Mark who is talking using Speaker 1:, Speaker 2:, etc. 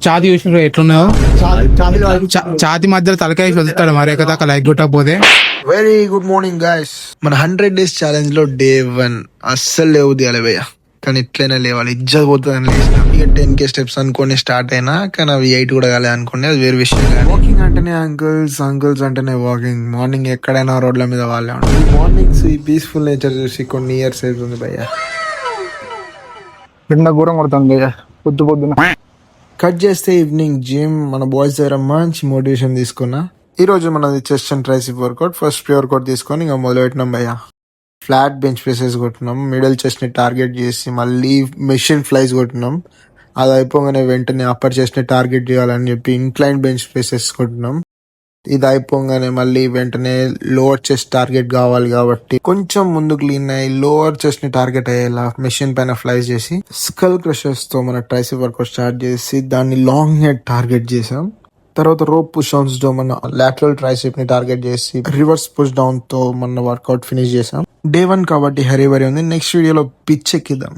Speaker 1: ఛాతి చూసిన ఎట్లున్నాయో, ఛాతి మధ్యలో తలకాయ వదులుతాడు మరి ఎక్కదాకా లైక్ కొట్టకపోతే.
Speaker 2: Very good morning guys. మన 100 days ఛాలెంజ్ లో డే 1 అస్సలు లేవు తీయాలి భయ్య, కానీ ఇట్లయినా లేవాలి, ఇజ్జత్ పోతుంది అని లేచిన. ఇక 10K స్టెప్స్ అనుకోని స్టార్ట్ అయినా, కానీ అవి 8 కూడా కాలే అనుకోండి, అది వేరే విషయం. వాకింగ్ అంటేనే అంకుల్స్, అంకుల్స్ అంటేనే వాకింగ్. మార్నింగ్ ఎక్కడైనా రోడ్ల మీద వాళ్ళే ఉంటారు. మార్నింగ్స్ ఈ పీస్ఫుల్ నేచర్ చూసి కొన్ని ఇయర్స్ అవుతుంది భయ్య.
Speaker 3: ఎండ ఘోరం కొడుతుంది భయ్య పొద్దున.
Speaker 2: కట్ చేస్తే ఈవినింగ్ జిమ్. మన బాయ్స్ దగ్గర మంచి మోటివేషన్ తీసుకున్నా. ఈ రోజు మనది chest and tricep workout. First pre workout తీసుకొని ఇంకా మొదలు పెట్టినాం భయ్య. ఫ్లాట్ బెంచ్ ప్రెసెస్ కొట్టినాం, మిడిల్ చెస్ట్ ని టార్గెట్ చేసి మళ్ళీ మెషిన్ ఫ్లైస్ కొట్టినాం. అది అయిపోగానే వెంటనే అప్పర్ చెస్ట్ ని టార్గెట్ చేయాలని చెప్పి ఇంక్లైన్ బెంచ్ ప్రెసెస్ కొట్టినాం. ఇది అయిపోగానే మళ్ళీ వెంటనే లోవర్ చెస్ట్ టార్గెట్ కావాలి కాబట్టి కొంచెం ముందుకు లీన్ అయ్యి లోవర్ చెస్ట్ ని టార్గెట్ అయ్యేలా మెషిన్ పైన ఫ్లైస్ చేసి స్కల్ క్రషర్స్ తో మన ట్రైసిప్ వర్కౌట్ స్టార్ట్ చేసి దాన్ని లాంగ్ హెడ్ టార్గెట్ చేసాం. తర్వాత రోప్ పుష్ డౌన్స్ తో మన లాటరల్ ట్రైసిప్ ని టార్గెట్ చేసి రివర్స్ పుష్ డౌన్ తో మన వర్కౌట్ ఫినిష్ చేసాం. డే 1 కాబట్టి హరీ బరీ ఉంది. నెక్స్ట్ వీడియోలో పిచ్ ఎక్కిద్దాం.